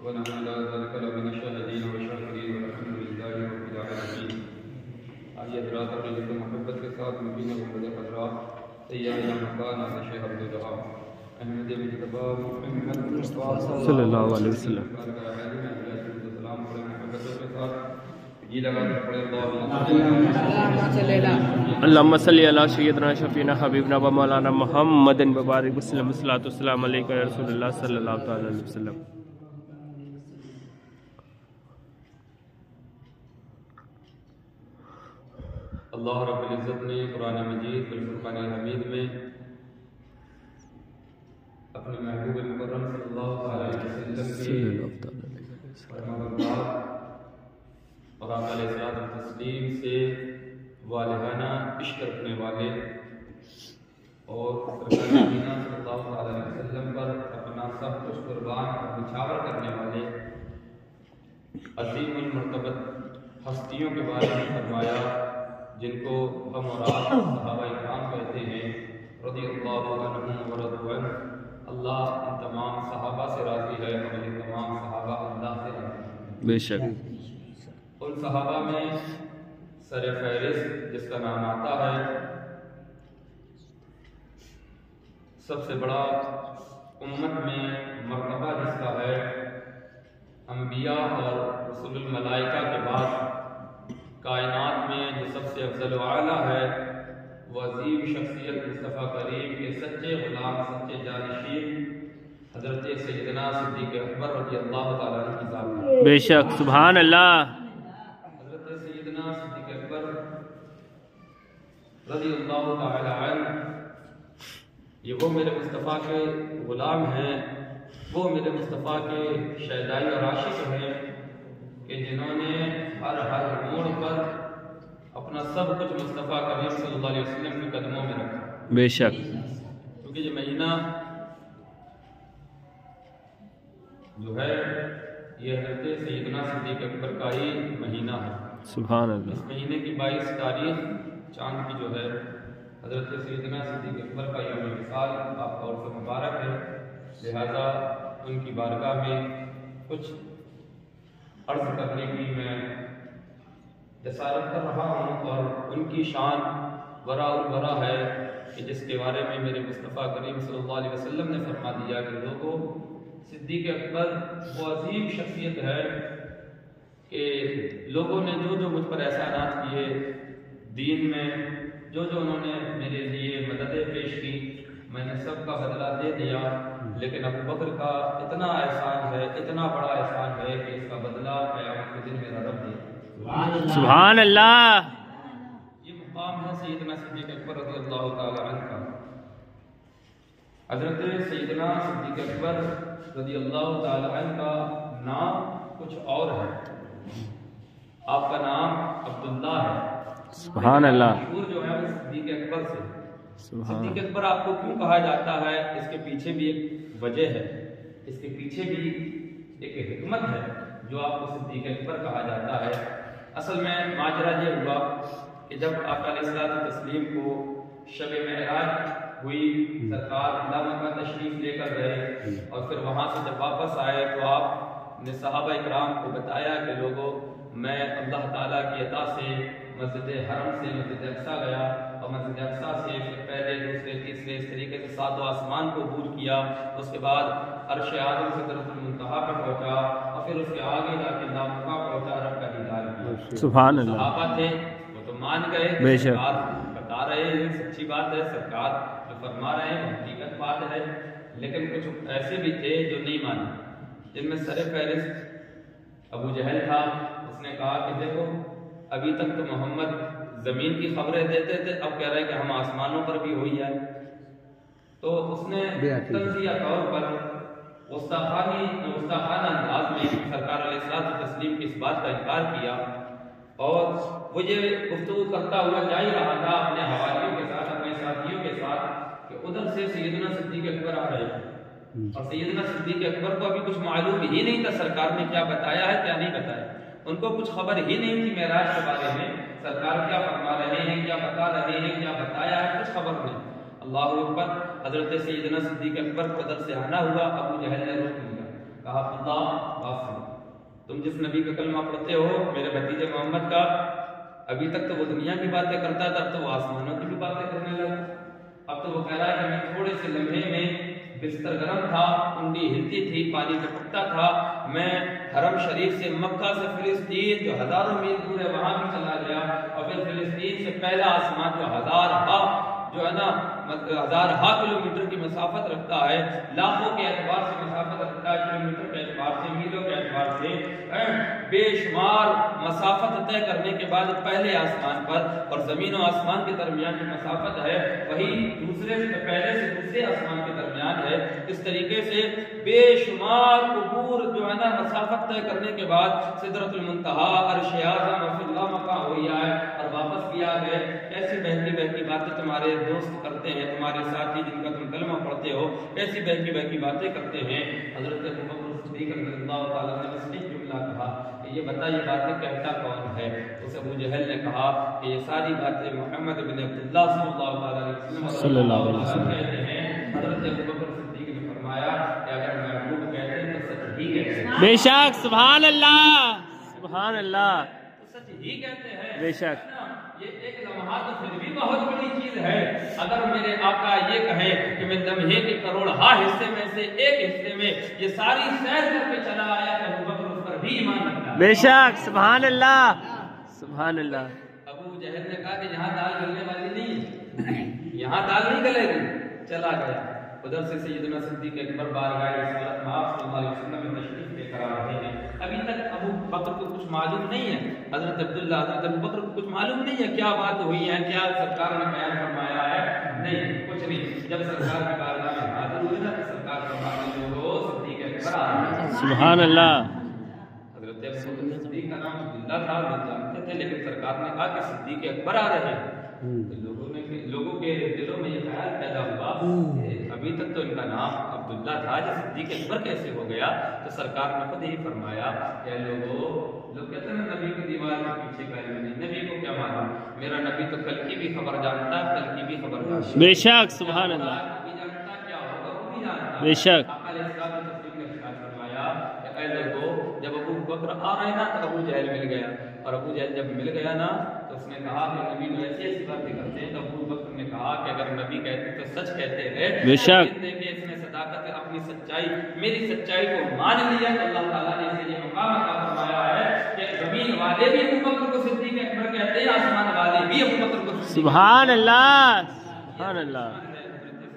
ونحن على ذلك لمن الشاهدين والشاكرين والحمد لله رب العالمين. آئیے حضرات اپنی جد محبت کے ساتھ مبین محمد حضرات سیدنا مکان آل شیخ عبداللہ احمد مجتبی محمد مصطفیٰ صلی اللہ علیہ وسلم محبت کے ساتھ جی لگا کر پڑھے اللہم صلی علی سیدنا شفینا حبیبنا و مولانا محمد مبارک وسلم الصلاۃ والسلام علیکہ یا رسول اللہ صلی اللہ علیہ وسلم. اللہ رب العزت نے قرآن مجید والفرقان الحمید میں اپنے محبوب مکرم صلی اللہ علیہ وسلم کی فرمانبردار اور آپ علیہ الصلوۃ والتسلیم سے والہانہ عشق رکھنے والے اور سرکار مدینہ صلی اللہ علیہ وسلم پر اپنا سب کچھ قربان اور نچھاور کرنے والے عظیم المرتبت ہستیوں کے بارے میں فرمایا جن کو ہم اور آپ صحابہ اکرام کہتے ہیں رضی اللہ عنہم ورضوا عنہ. اللہ ان تمام صحابہ سے راضی ہے اور ان تمام صحابہ اللہ سے راضی ہے. بے شک ان صحابہ میں سر فہرست جس کا نام آتا ہے سب سے بڑا امت میں مرتبہ جس کا ہے انبیاء اور رسول الملائکہ کے بعد کائنات میں جو سب سے افضل و اعلیٰ ہے وہ عظیم شخصیت مصطفیٰ کریم کے سچے غلام سچے جانشین حضرت سیدنا صدیق اکبر رضی اللہ تعالیٰ عنہ کی ذات ہے. بے شک سبحان اللہ. حضرت سیدنا صدیق اکبر رضی اللہ تعالیٰ عنہ یہ وہ میرے مصطفیٰ کے غلام ہیں، وہ میرے مصطفیٰ کے شیدائی اور عاشق ہیں کہ جنہوں نے ہر موڑ پر اپنا سب کچھ مصطفیٰ کریم صلی اللہ علیہ وسلم کے قدموں میں رکھا. بے شک کیونکہ یہ مہینہ جو ہے یہ حضرت سیدنا صدیق اکبر کا ہی مہینہ ہے. سبحان اللہ. اس مہینے کی 22 تاریخ چاند کی جو ہے حضرت سیدنا صدیق اکبر کا یوم وصال آپ طور سے مبارک ہے، لہذا ان کی بارگاہ میں کچھ عرض کرنے کی میں جسارت کر رہا ہوں. اور ان کی شان ورا الورا ہے کہ جس کے بارے میں میرے مصطفیٰ کریم صلی اللہ علیہ وسلم نے فرما دیا کہ لوگوں صدیق اکبر وہ عظیم شخصیت ہے کہ لوگوں نے جو جو مجھ پر احسانات کیے دین میں، جو جو انہوں نے میرے لیے مددیں پیش کی، میں نے سب کا بدلہ دے دیا، لیکن ابو بکر کا اتنا احسان ہے، اتنا بڑا احسان ہے کہ اس کا بدلہ قیامت کے دن میرا رب دے. سبحان اللہ. یہ مقام ہے سیدنا صدیق اکبر رضی اللہ تعالی عنہ کا. حضرت سیدنا صدیق اکبر رضی اللہ تعالی عنہ کا نام کچھ اور ہے. آپ کا نام عبداللہ ہے. سبحان اللہ. مشہور جو ہے وہ صدیق اکبر سے. سبحان صدیق اکبر آپ کو کیوں کہا جاتا ہے؟ اس کے پیچھے بھی ایک وجہ ہے، اس کے پیچھے بھی ایک حکمت ہے جو آپ کو صدیق اکبر کہا جاتا ہے. اصل میں ماجرا یہ ہوا کہ جب آپ علیہ الصلوۃ والتسلیم کو شب معراج ہوئی، سرکار اللہ مکہ تشریف لے کر گئے اور پھر وہاں سے جب واپس آئے تو آپ نے صحابہ اکرام کو بتایا کہ لوگوں میں اللہ تعالیٰ کی عطا سے مسجد حرم سے مسجد اقصیٰ گیا اور مسجد اقصیٰ سے پھر پہلے دوسرے تیسرے اس طریقے سے 7 آسمان کو عبور کیا، اس کے بعد عرش اعظم سدرۃ المنتہا پر پہنچا اور پھر اس کے آگے جا کے لامکہ پہنچا، رب کا دیدار کیا. سبحان اللہ. صحابہ تھے وہ تو مان گئے، بے شک بات بتا رہے ہیں سچی بات ہے، سرکار جو فرما رہے ہیں حقیقت بات ہے، لیکن کچھ ایسے بھی تھے جو نہیں مانے، جن میں سر فہرست ابو جہل تھا. اس نے کہا کہ دیکھو ابھی تک تو محمد زمین کی خبریں دیتے تھے، اب کہہ رہے ہیں کہ ہم آسمانوں پر بھی ہوئی ہے. تو اس نے تنزیہ طور پر گستاخانہ انداز میں سرکار علیہ الصلوۃ والتسلیم کی اس بات کا انکار کیا اور وہ یہ گفتگو کرتا ہوا جا ہی رہا تھا اپنے حواریوں کے ساتھ، اپنے ساتھیوں کے ساتھ کہ ادھر سے سیدنا صدیق اکبر آ رہے ہیں اور سیدنا صدیق اکبر کو ابھی کچھ معلوم ہی نہیں تھا سرکار نے کیا بتایا ہے کیا نہیں بتایا. ان کو کچھ خبر ہی نہیں تھی معراج کے بارے میں، سرکار کیا فرما رہے ہیں، کیا بتا رہے ہیں، کیا بتایا ہے، کچھ خبر نہیں. اللہ اکبر. حضرت سیدنا صدیق اکبر کو ادھر سے آنا ہوا، ابو جہل نے روک لیا، کہا عبداللہ بات تم جس نبی کا کلمہ پڑھتے ہو میرے بھتیجے محمد کا، ابھی تک تو وہ دنیا کی باتیں کرتا تھا، اب تو وہ آسمانوں کی بھی باتیں کرنے لگا۔ اب تو وہ کہہ رہا ہے کہ میں تھوڑے سے لمحے میں بستر گرم تھا، کنڈی ہلتی تھی، پانی ٹپکتا تھا، میں حرم شریف سے مکہ سے فلسطین جو ہزاروں میل دور ہے وہاں بھی چلا گیا، اور پھر فلسطین سے پہلا آسمان جو ہزارہا جو ہے نا ہزارہا کلومیٹر کی مسافت رکھتا ہے، لاکھوں کے اعتبار سے مسافت رکھتا ہے، کلومیٹر کے اعتبار سے، میلوں کے اعتبار سے بے شمار مسافت طے کرنے کے بعد پہلے آسمان پر اور زمین و آسمان کے درمیان کی مسافت ہے وہی پہلے سے دوسرے آسمان کے درمیان ہے۔ اس طریقے سے بے شمار عبور جو ہے نا مسافت طے کرنے کے بعد سدرۃ المنتہا عرش اعظم اور اللہ مقام ہوئی ہے اور واپس بھی آ گئے۔ ایسی بہکی بہکی باتیں تمہارے دوست کرتے ہیں، تمہارے ساتھی جن کا تم کلمہ پڑھتے ہو، ایسی بہکی بہکی باتیں کرتے ہیں۔ حضرت ابوبکر صدیق رضی اللہ تعالیٰ نے بس ایک جملہ کہا کہ یہ بتا یہ باتیں کہتا کون ہے؟ اس ابو جہل نے کہا کہ یہ ساری باتیں محمد بن عبداللہ صلی اللہ علیہ وسلم کہتے ہیں۔ حضرت ابوبکر صدیق نے فرمایا کہ اگر محبوب کہتے ہیں تو سچ ہی کہتے ہیں۔ بے شک، سبحان اللہ، سبحان اللہ، تو سچ ہی کہتے ہیں۔ بے شک یہ ایک لمحہ تو پھر بھی بہت بڑی چیز ہے۔ اگر میرے آقا یہ کہیں کہ میں لمحے کے کروڑہا حصے میں سے ایک حصے میں یہ ساری سیر کر کے چلا آیا تو ابوبکر اس پر بھی ایمان رکھتا ہے۔ بے شک، سبحان اللہ، سبحان اللہ۔ ابو جہل نے کہا کہ یہاں دال گلنے والی نہیں ہے، یہاں دال نہیں گلے گی، چلا گیا۔ ادھر سے سیدنا صدیق اکبر بارگاہ رسالت میں آپ صلی اللہ علیہ وسلم میں تشریف لے کر آ رہے ہیں۔ ابھی تک ابو بکر کو کچھ معلوم نہیں ہے، حضرت ابو بکر کو کچھ معلوم نہیں ہے کیا بات ہوئی ہے، کیا سرکار نے بیان فرمایا ہے، نہیں کچھ نہیں۔ جب سرکار کی بارگاہ میں حاضر ہوئے نا تو سرکار فرماتے لوگو صدیق اکبر آ رہے ہیں۔ سبحان اللہ۔ حضرت صدیق کا نام عبداللہ تھا، وہ جانتے تھے، لیکن سرکار نے کہا کہ صدیق اکبر آ رہے ہیں۔ لوگوں کے دلوں میں یہ خیال پیدا ہوا کہ ابھی تک تو ان کا نام عبداللہ تھا، جو صدیق اکبر کیسے ہو گیا؟ تو سرکار نے خود ہی فرمایا کہ لوگ کہتے ہیں نبی کی دیوار کے پیچھے کا علم نہیں، نبی کو کیا معلوم، میرا نبی تو کل کی بھی خبر جانتا ہے، کل کی بھی خبر جانتا ہے۔ بے شک، سبحان اللہ، نبی جانتا کیا ہوگا وہ بھی جانتا ہے۔ بے شک۔ آقا علیہ السلام نے تصدیق میں فرمایا کہ اے لوگو جب ابو بکر آ رہے نا تو ابو جہل مل گیا، اور ابو جہل جب مل گیا نا تو اس نے کہا کہ نبی تو ایسی ایسی باتیں کرتے ہیں، تو ابو بکر نے کہا کہ اگر نبی کہتے تو سچ کہتے ہیں۔ بے شک۔ دیکھیں اس نے صداقت اپنی سچائی میری سچائی کو مان لیا تو اللہ تعالیٰ نے اسے یہ مقام عطا فرمایا ہے کہ زمین والے بھی ابو بکر کو صدیق اکبر کہتے ہیں، آسمان والے بھی ابو بکر کو صدیق۔ سبحان اللہ، سبحان اللہ۔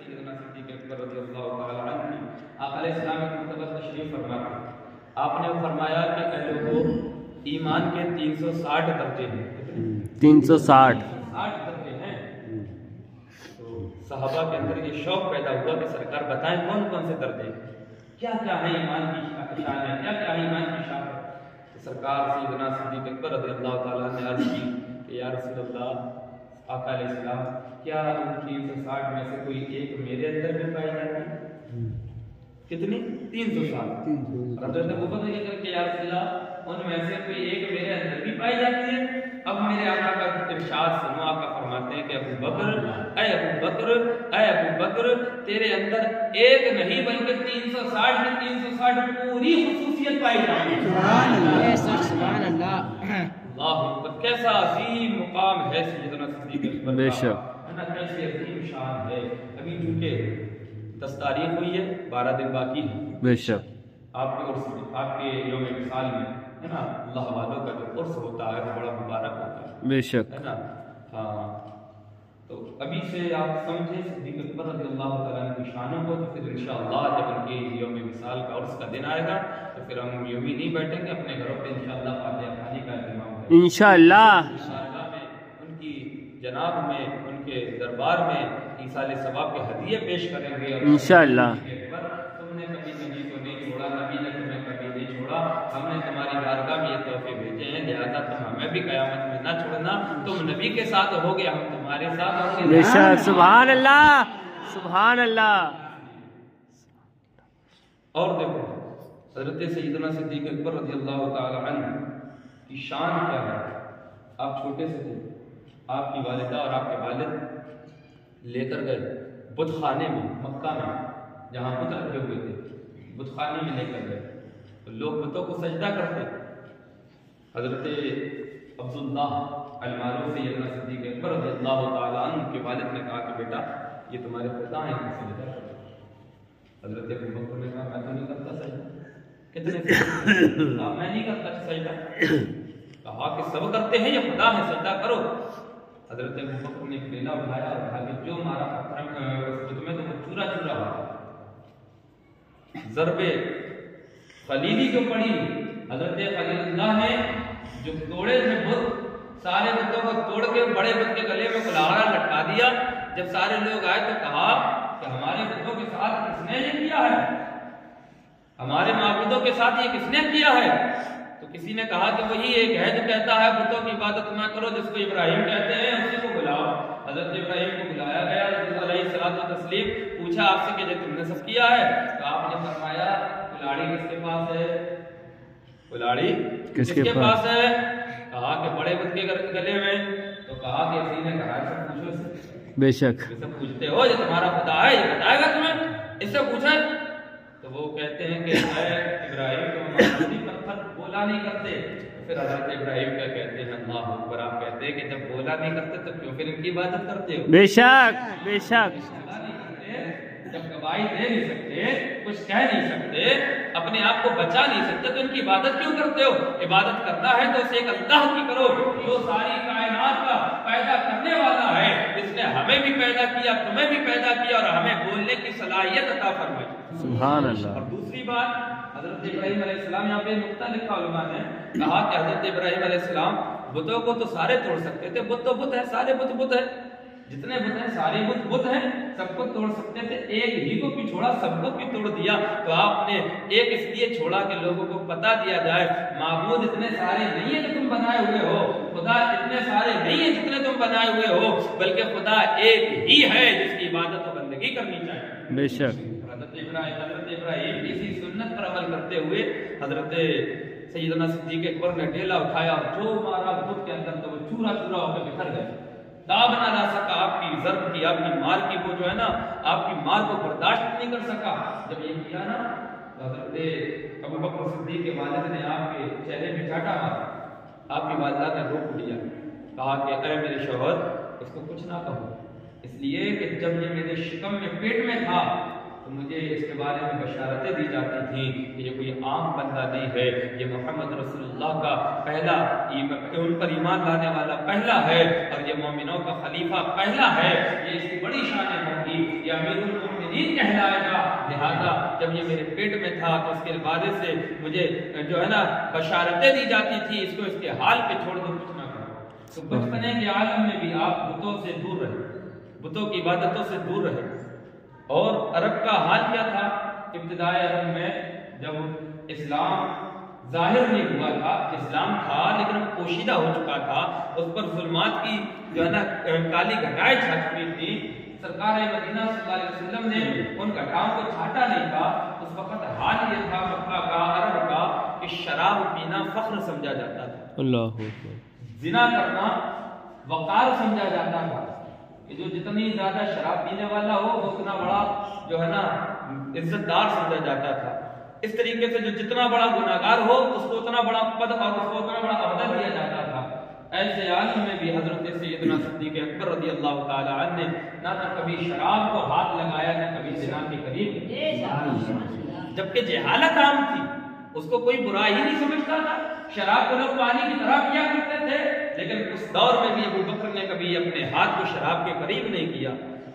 سیدنا صدیق اکبر رضی اللہ تعالیٰ عنہ آقا علیہ السلام کی مرتبہ تشریف فرما کر آپ نے فرمایا کہ اے لوگوں ایمان کے 360 درجے ہیں۔ 360 درجے ہیں۔ تو صحابہ کے اندر یہ شوق پیدا ہوا کہ سرکار بتائیں کون کون سے درجے ہیں، کیا کیا ہے ایمان کی شان ہے، کیا کیا ہے ایمان کی شان ہے۔ تو سرکار سیدنا صدیق اکبر رضی اللہ تعالیٰ نے عرض کی کہ یا رسول اللہ، آقا علیہ السلام کیا ان 360 میں سے کوئی ایک میرے اندر بھی پائی جاتی ہے؟ کتنی؟ 360۔ حضرت ابوبکر یہ کر کے یا رسول اللہ ان میں سے کوئی ایک میرے اندر بھی پائی جاتی ہے؟ اب میرے آقا کا ارشاد سنو، آقا فرماتے ہیں کہ ابو بکر تیرے اندر ایک نہیں بلکہ 360 میں 360 پوری خصوصیت پائی جاتی ہے۔ سبحان اللہ، سبحان اللہ۔ اللہ اکبر، کیسا عظیم مقام ہے سیدنا صدیق اکبر کا، بے شک، کیسی عظیم شان ہے۔ ابھی چونکہ 10 تاریخ ہوئی ہے، 12 دن باقی ہے بے شک۔ آپ کے یوم وصال میں ہے نا، اللہ والوں کا جو عرس ہوتا ہے وہ بڑا مبارک ہوتا ہے، بے شک، ہے نا۔ ہاں، تو ابھی سے آپ سمجھیں صدیق اکبر رضی اللہ تعالیٰ عنہ کی شانوں کو، تو پھر انشاءاللہ جب ان کے یوم وصال کا عرس کا دن آئے گا تو پھر ہم یوں ہی نہیں بیٹھیں گے، اپنے گھروں پہ انشاءاللہ فاتحہ خوانی کا اہتمام کریں گے انشاءاللہ، میں ان کی جناب میں، ان کے دربار میں ایصال ثواب کے ہدیے پیش کریں گے۔ اور انشاءاللہ تم نے کبھی نبی کو نہیں چھوڑا، نبی نے تمہیں کبھی نہیں چھوڑا، ہم نے تمہاری بارگاہ میں یہ تحفے بھیجے ہیں، لہذا تم ہمیں بھی قیامت میں نہ چھوڑنا، تم نبی کے ساتھ ہو گے، ہم تمہارے ساتھ ہوں گے۔ بے شک، سبحان اللہ، سبحان اللہ۔ اور دیکھو حضرت سیدنا صدیق اکبر رضی اللہ تعالی عنہ کی شان کیا ہے۔ آپ چھوٹے سے تھے، آپ کی والدہ اور آپ کے والد لے کر گئے بت خانے میں، مکہ میں جہاں بت رکھے ہوئے تھے، بت خانے میں لے کر گئے۔ تو لوگ بتوں کو سجدہ کرتے. حضرت عبداللہ المعروف سیدنا صدیق اکبر رضی اللہ تعالیٰ عنہ کے والد نے کہا کہ بیٹا یہ تمہارے خدا ہیں کہ سجدہ کرتے. حضرت ابو بکر نے کہا میں تو نہیں کرتا سجدہ. کتنے کہا میں نہیں کرتا سجدہ. کہا کہ سب کرتے ہیں یہ خدا ہے سجدہ کرو. حضرت ابو بکر نے ایک ڈیلا اٹھایا اور کہا کہ جو ہمارا پتھر میں تو وہ چورا چورا ہوا. ضرب خلیلی جو پڑی حضرت خلیل اللہ نے جو توڑے تھے بت, سارے بتوں کو توڑ کے بڑے بت کے گلے میں کلاڑا لٹکا دیا. جب سارے لوگ آئے تو کہا کہ ہمارے بتوں کے ساتھ کس نے یہ کیا ہے, ہمارے معبودوں کے ساتھ یہ کس نے کیا ہے. تو کسی نے کہا کہ وہی ایک ہے جو کہتا ہے بتوں کی عبادت نہ کرو, جس کو ابراہیم کہتے ہیں, اسی کو بلاؤ. حضرت ابراہیم کو بلایا گیا, علیہ الصلوۃ والتسلیم. پوچھا آپ سے کہ تم نے سب کیا ہے؟ تو آپ نے فرمایا کلاڑی کس کے پاس ہے, کلاڑی کس کے پاس ہے؟ کہا کہ بڑے بت کے گلے میں. تو کہا کہ اسی نے کہا سب پوچھو سے. بے شک سب پوچھتے ہو یہ تمہارا خدا ہے, یہ بتائے گا تمہیں, اس سے پوچھا. تو وہ کہتے ہیں کہ اے ابراہیم تم پتھر بولا نہیں کرتے. پھر حضرت ابراہیم کیا کہتے ہیں اللہ اکبر, آپ کہتے ہیں کہ جب بولا نہیں کرتے تو کیوں پھر ان کی عبادت کرتے ہو. بے شک بے شک. جب گواہی دے نہیں سکتے, کچھ کہہ نہیں سکتے, اپنے آپ کو بچا نہیں سکتے, تو ان کی عبادت کیوں کرتے ہو؟ عبادت کرنا ہے تو اسے ایک اللہ کی کرو جو ساری کائنات کا پیدا کرنے والا ہے. اس نے ہمیں بھی پیدا کیا, تمہیں بھی پیدا کیا, اور ہمیں بولنے کی صلاحیت عطا فرمائی. سبحان اللہ. اور دوسری بات حضرت ابراہیم علیہ السلام, یہاں پہ نقطہ لکھا علماء نے, کہا کہ حضرت ابراہیم علیہ السلام بتوں کو تو سارے توڑ سکتے تھے, بت تو بت ہے, سارے بت بت ہے, جتنے بت ہیں سارے بت بت ہیں, سب کو توڑ سکتے تھے, ایک ہی کو بھی چھوڑا, سب کو بھی توڑ دیا. تو آپ نے ایک اس لیے چھوڑا کہ لوگوں کو پتا دیا جائے معبود اتنے سارے نہیں ہیں جو تم بنائے ہوئے ہو, خدا اتنے سارے نہیں ہیں جتنے تم بنائے ہوئے ہو, بلکہ خدا ایک ہی ہے جس کی عبادت و بندگی کرنی چاہیے. بے شک. حضرت ابراہیم اسی سنت پر عمل کرتے ہوئے حضرت سیدنا صدیق اکبر نے ڈیلا اٹھایا, اور جو مارا بت کے اندر تو وہ چورا چورا ہو کے بکھر گئے. داب نہ لا سکا آپ کی ضرب کی, آپ کی مار کی, وہ جو ہے نا آپ کی مار کو برداشت نہیں کر سکا. جب یہ کیا نا تو حضرت ابو بکر صدیق کے والد نے آپ کے چہرے میں چاٹا مارا. آپ کی والدہ نے روک لیا, کہا کہ اے میرے شوہر اس کو کچھ نہ کہو, اس لیے کہ جب یہ میرے شکم میں پیٹ میں تھا تو مجھے اس کے بارے میں بشارتیں دی جاتی تھیں کہ یہ کوئی عام بندہ نہیں ہے, یہ محمد رسول اللہ کا پہلا, ان پر ایمان لانے والا پہلا ہے, اور یہ مومنوں کا خلیفہ پہلا ہے, یہ اس کی بڑی شان ہوگی, یہ امیر المومنین کہلائے گا. لہذا جب یہ میرے پیٹ میں تھا تو اس کے بارے سے مجھے جو ہے نا بشارتیں دی جاتی تھی, اس کو اس کے حال پہ چھوڑ دو, کچھ نہ کرو. تو بچپنے کے عالم میں بھی آپ بتوں سے دور رہے, بتوں کی عبادتوں سے دور رہے. اور عرب کا حال کیا تھا ابتدائی عرب میں, جب اسلام ظاہر نہیں ہوا تھا, اسلام تھا لیکن وہ پوشیدہ ہو چکا تھا, اس پر ظلمات کی جو ہے نا کالی گھٹائیں چھا چکی تھی. سرکار مدینہ صلی اللہ علیہ وسلم نے ان گھٹاؤں کو چھاٹا نہیں تھا. اس وقت حال یہ تھا مکہ کا, عرب کا, کہ شراب پینا فخر سمجھا جاتا تھا, اللہ زنا کرنا وقار سمجھا جاتا تھا, کہ جو جتنی زیادہ شراب پینے والا ہو اتنا بڑا جو ہے نا عزت دار سمجھا جاتا تھا. اس طریقے سے جو جتنا بڑا گناہگار ہو اس کو اتنا بڑا پد اور اس کو اتنا بڑا عہدہ دیا جاتا تھا. ایسے عالم میں بھی حضرت سیدنا صدیق اکبر رضی اللہ تعالی عنہ نے نہ تو کبھی شراب کو ہاتھ لگایا, نہ کبھی زنا کے قریب, جبکہ جہالت عام تھی, اس کو کوئی برا ہی نہیں سمجھتا تھا. شراب کو لوگ پانی کی طرح پیا کرتے تھے, لیکن اس دور میں بھی ابو بکر نے کبھی اپنے ہاتھ کو شراب کے قریب نہیں کیا.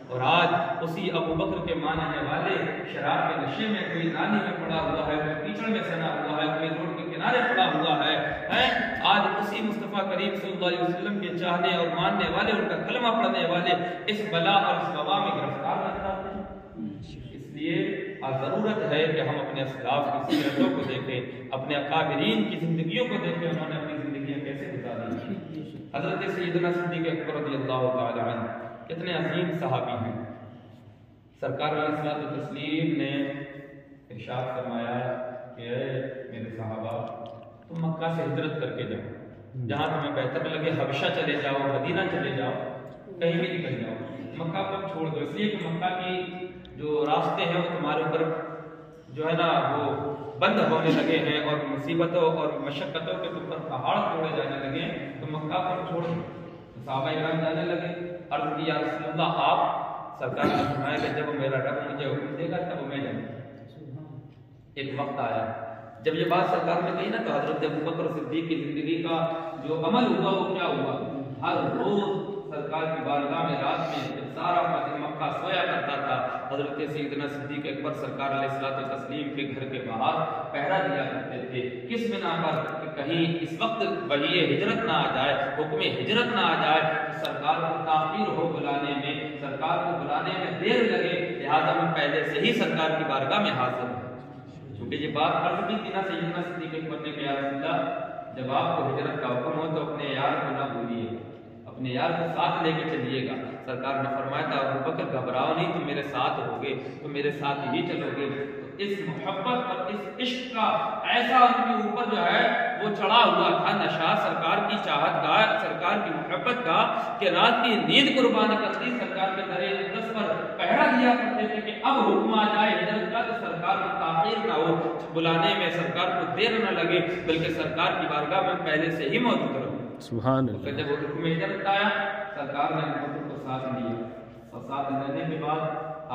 اور آج اسی ابو بکر کے ماننے والے شراب کے نشے میں, کوئی نالی میں پڑا ہوا ہے, کوئی کیچڑ میں سنا ہوا ہے, کوئی روڈ کے کنارے پڑا ہوا ہے. آج اسی مصطفیٰ کریم صلی اللہ علیہ وسلم کے چاہنے اور ماننے والے, ان کا کلمہ پڑھنے والے اس بلا اور اس وبا میں گرفتار نہ کرتے ہیں. اس لیے ضرورت ہے کہ ہم اپنے اسلاف کی سیرتوں کو دیکھیں, اپنے اکابرین کی زندگیوں کو دیکھیں, انہوں نے اپنی زندگیاں کیسے گزاری. حضرت سیدنا صدیق اکبر رضی اللہ تعالی عنہ کتنے عظیم صحابی ہیں. سرکار علیہ الصلوۃ والتسلیم نے ارشاد فرمایا کہ اے میرے صحابہ, تم مکہ سے ہجرت کر کے جاؤ, جہاں تمہیں بہتر لگے حبشہ چلے جاؤ, مدینہ چلے جاؤ, کہیں بھی نکل جاؤ, مکہ کو چھوڑ دو. اس لیے کہ مکہ کی جو راستے ہیں وہ تمہارے اوپر جو ہے نا وہ بند ہونے لگے ہیں اور مصیبتوں اور مشقتوں کے اوپر پہاڑ توڑے جانے لگے ہیں تو مکہ پر چھوڑ صحابہ کرام جانے لگے. عرض کی یا رسول اللہ آپ؟ سرکار نے فرمایا کہ جب میرا رب مجھے حکم دے گا تب میں جاؤں. ایک وقت آیا جب یہ بات سرکار نے کہی نا تو حضرت ابوبکر صدیق کی زندگی کا جو عمل ہوا وہ کیا ہوا؟ ہر روز سرکار کی بارگاہ میں رات میں جب سارا مکہ سویا کرتا تھا حضرت سیدنا صدیق اکبر سرکار علیہ الصلوۃ والتسلیم کے گھر کے باہر پہرا دیا کرتے تھے. کس بنا پر کہ کہیں اس وقت وحی ہجرت نہ آ جائے, حکم ہجرت نہ آ جائے تو سرکار کو تاخیر ہو بلانے میں, سرکار کو بلانے میں دیر لگے, لہذا میں پہلے سے ہی سرکار کی بارگاہ میں حاضر ہوں. کیونکہ یہ بات عرض بھی تھی نا سیدنا صدیق اکبر نے کہ یا رسول اللہ جب آپ کو ہجرت کا حکم ہو تو اپنے یار کو نہ بھولیے, اپنے یار کو ساتھ لے کے چلیے گا. سرکار نے فرمایا تھا ابوبکر گھبراؤ نہیں, تم میرے ساتھ ہوگے, تم میرے ساتھ ہی چلو گے. تو اس محبت اور اس عشق کا ایسا ان کے اوپر جو ہے وہ چڑھا ہوا تھا نشہ سرکار کی چاہت کا, سرکار کی محبت کا, کہ رات کی نیند قربان کر دی سرکار کے در اقدس پر پہرا دیا کرتے تھے کہ اب حکم آ جائے ہجرت کا تو سرکار کو تاخیر نہ ہو, بلانے میں سرکار کو دیر نہ لگے, بلکہ سرکار کی بارگاہ میں پہلے سے ہی موجود رہو. سبحان اللہ. جب وہ حکم ہجرت آیا سرکار نے ابوبکر کو ساتھ لیا اور ساتھ لینے کے بعد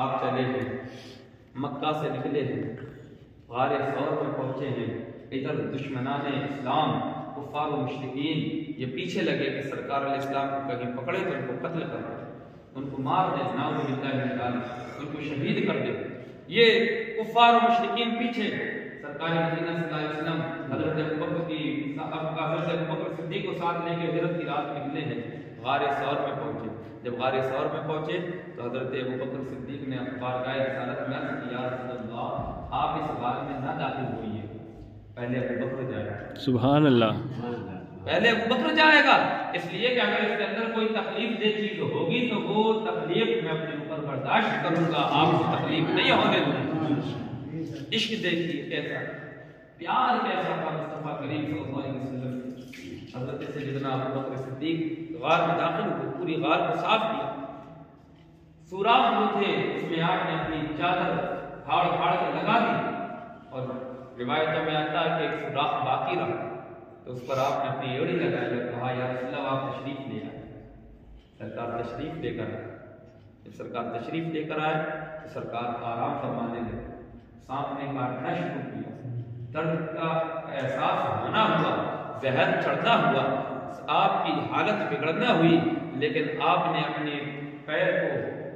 آپ چلے ہیں, مکہ سے نکلے ہیں, غار ثور میں پہنچے ہیں. ادھر دشمنان اسلام کفار و مشرکین یہ پیچھے لگے کہ سرکار علیہ السلام کو کہیں پکڑے تو ان کو قتل کر دیں, ان کو مار دیں, نعوذ باللہ من ذالک, ان کو شہید کر دیں. یہ کفار و مشرکین پیچھے, سرکار مدینہ صلی اللہ علیہ وسلم حضرت ابوبکر صدیق کو ساتھ لے کے ہجرت کی رات نکلے ہیں, غار ثور میں پہنچے. جب غار ثور میں پہنچے تو حضرت ابوبکر صدیق نے بارگاہ رسالت میں عرض کی یا رسول اللہ آپ اس غار میں نہ داخل ہوئیے, پہلے ابوبکر جائے گا. سبحان اللہ. پہلے ابوبکر جائے گا, اس لیے کہ اگر اس کے اندر کوئی تکلیف دہ چیز ہوگی تو وہ تکلیف میں اپنے اوپر برداشت کروں گا, آپ کو تکلیف نہیں ہونے دوں. عشق دیکھیے کیسا, پیار کیسا تھا مصطفیٰ کریم صلی اللہ علیہ وسلم. حضرت سیدنا ابوبکر صدیق غار میں داخل ہوئے, پوری غار کو صاف کیا, سوراخ جو تھے اس میں آپ نے اپنی چادر پھاڑ پھاڑ کے لگا دی, اور روایتوں میں آتا ہے کہ ایک سوراخ باقی رہا تو اس پر آپ نے اپنی ایڑی لگائی اور کہا یا رسول اللہ آپ تشریف لے آئے. سرکار تشریف لے کر آئے. جب سرکار تشریف لے کر آئے تو سرکار آرام فرمانے لگے, سانپ نے کاٹنا شروع کیا, درد کا احساس ہونا ہوا, زہر چڑھنا ہوا, آپ کی حالت بگڑنا ہوئی, لیکن آپ نے اپنے پیر کو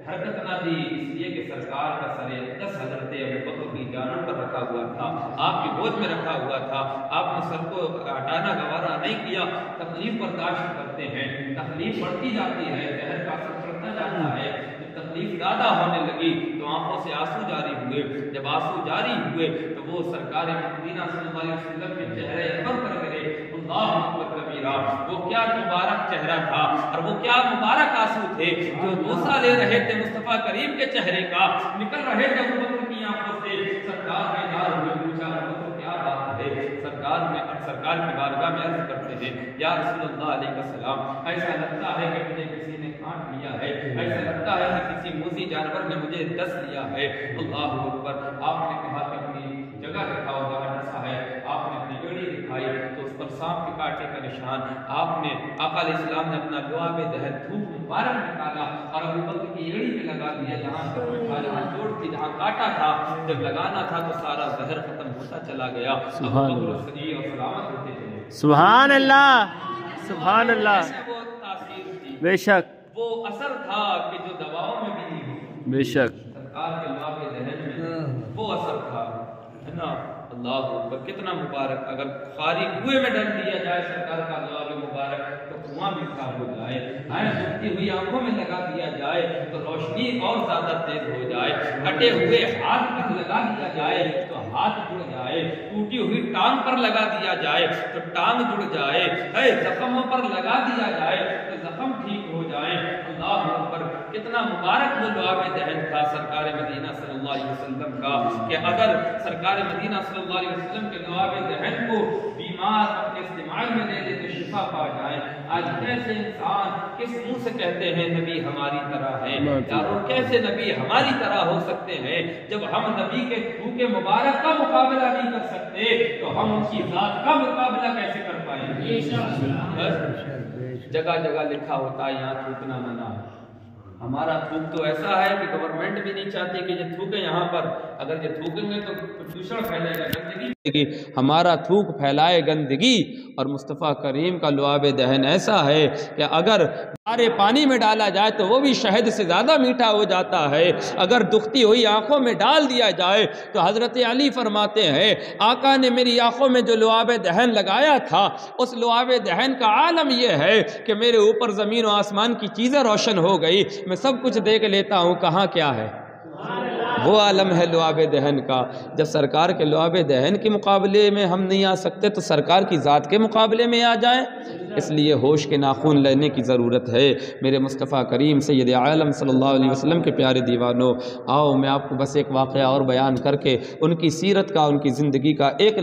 حرکت نہ دی, اس لیے کہ سرکار کا سر اقدس حضرت ابوبکر کی جانب پر رکھا ہوا تھا, آپ کی گود میں رکھا ہوا تھا. آپ نے سر کو ہٹانا گوارا نہیں کیا. تکلیف برداشت کرتے ہیں, تکلیف بڑھتی جاتی ہے, زہر کا اثر چڑھتا جاتا ہے. تکلیف زیادہ ہونے لگی تو آنکھوں سے آنسو جاری ہوئے. جب آنسو جاری ہوئے تو وہ سرکار مدینہ صلی اللہ علیہ وسلم کے چہرے انور پر گرے. اللہ اکبر کبیرہ, وہ کیا مبارک چہرہ تھا اور وہ کیا مبارک آنسو تھے جو بوسہ لے رہے تھے مصطفیٰ کریم کے چہرے کا, نکل رہے تھے ابوبکر کی آنکھوں سے. سرکار نے نار ہوئے پوچھا ابوبکر کیا بات ہے؟ سرکار کی بارگاہ میں عرض کرتے ہیں یا رسول اللہ علیہ السلام ایسا لگتا ہے کہ مجھے کسی نے کاٹ لیا ہے, ایسا لگتا ہے کہ کسی موذی جانور نے مجھے ڈس لیا ہے. اللہ اکبر. آپ نے کہا کہ اپنی جگہ دکھاؤ جہاں ڈسا ہے. آپ نے اپنی ایڑی دکھائی تو اس پر سانپ کے کاٹے کا نشان. آپ نے آقا علیہ السلام نے اپنا لعاب دہن تھوک مبارک نکالا اور ابوبکر کی ایڑی پہ لگا دیا, جہاں چوٹ تھی, جہاں کاٹا تھا. جب لگانا تھا تو سارا زہر ختم ہوتا چلا گیا. ابوبکر صحیح اور سلامت ہوتے چلے. سبحان اللہ, سبحان اللہ. وہ تاثیر تھی, بے شک, وہ اثر تھا کہ جو دواؤں میں بھی نہیں ہو. بے شک سرکار کے لعاب دہن میں وہ اثر تھا, ہے نا. اللہ اکبر. کتنا مبارک. اگر خالی کنویں میں ڈال دیا جائے سرکار کا لعاب مبارک تو کنواں بھی خراب ہو جائے. جھکتی ہوئی آنکھوں میں لگا دیا جائے تو روشنی اور زیادہ تیز ہو جائے. کٹے ہوئے ہاتھ پر لگا دیا جائے تو ہاتھ جڑ جائے. ٹوٹی ہوئی ٹانگ پر لگا دیا جائے تو ٹانگ جڑ جائے. زخموں پر لگا دیا جائے تو زخم ٹھیک ہو جائے. اللہ اکبر. کتنا مبارک وہ لعاب دہن تھا سرکار مدینہ صلی اللہ علیہ وسلم کا, کہ اگر سرکار مدینہ صلی اللہ علیہ وسلم کے لعاب دہن کو بیمار اپنے استعمال میں لے لے تو شفا دیکھا پا جائے۔ آج کیسے انسان کس منہ سے کہتے ہیں نبی ہماری طرح ہے؟ یارو کیسے نبی ہماری طرح ہو سکتے ہیں جب ہم نبی کے تھوک مبارک کا مقابلہ نہیں کر سکتے تو ہم ان کی ذات کا مقابلہ کیسے کر پائیں گے؟ جگہ جگہ لکھا ہوتا ہے یہاں تھوکنا منع ہے۔ ہمارا تھوک تو ایسا ہے کہ گورنمنٹ بھی نہیں چاہتی کہ یہ تھوکیں یہاں پر، اگر یہ تھوکیں گے تو پردوشن پھیلے گا، گندگی، ہمارا تھوک پھیلائے گندگی۔ اور مصطفیٰ کریم کا لعاب دہن ایسا ہے کہ اگر کھارے پانی میں ڈالا جائے تو وہ بھی شہد سے زیادہ میٹھا ہو جاتا ہے، اگر دکھتی ہوئی آنکھوں میں ڈال دیا جائے تو حضرت علی فرماتے ہیں آقا نے میری آنکھوں میں جو لعاب دہن لگایا تھا اس لعاب دہن کا عالم یہ ہے کہ میرے اوپر زمین و آسمان کی چیزیں روشن ہو گئی، میں سب کچھ دیکھ لیتا ہوں کہاں کیا ہے۔ وہ عالم ہے لعاب دہن کا۔ جب سرکار کے لعاب دہن کے مقابلے میں ہم نہیں آ سکتے تو سرکار کی ذات کے مقابلے میں آ جائیں۔ اس لیے ہوش کے ناخن لینے کی ضرورت ہے۔ میرے مصطفیٰ کریم سید عالم صلی اللہ علیہ وسلم کے پیارے دیوانوں، آؤ میں آپ کو بس ایک واقعہ اور بیان کر کے ان کی سیرت کا، ان کی زندگی کا ایک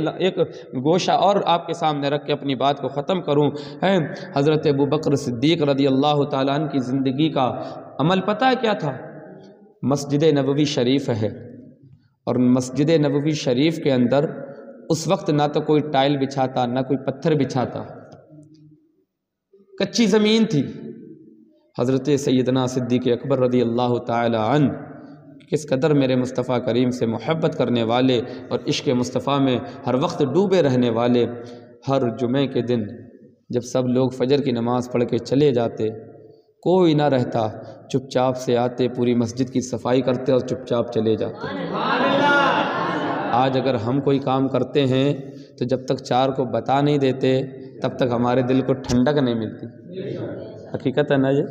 گوشہ اور آپ کے سامنے رکھ کے اپنی بات کو ختم کروں۔ حضرت ابوبکر صدیق رضی اللہ تعالیٰ عنہ کی زندگی کا عمل پتہ ہے کیا تھا؟ مسجد نبوی شریف ہے، اور مسجد نبوی شریف کے اندر اس وقت نہ تو کوئی ٹائل بچھاتا نہ کوئی پتھر بچھاتا، کچی زمین تھی۔ حضرت سیدنا صدیق اکبر رضی اللہ تعالی عنہ کس قدر میرے مصطفیٰ کریم سے محبت کرنے والے اور عشق مصطفیٰ میں ہر وقت ڈوبے رہنے والے، ہر جمعے کے دن جب سب لوگ فجر کی نماز پڑھ کے چلے جاتے، کوئی نہ رہتا، چپ چاپ سے آتے، پوری مسجد کی صفائی کرتے اور چپ چاپ چلے جاتے۔ آج اگر ہم کوئی کام کرتے ہیں تو جب تک چار کو بتا نہیں دیتے تب تک ہمارے دل کو ٹھنڈک نہیں ملتی۔ حقیقت ہے نا یہ؟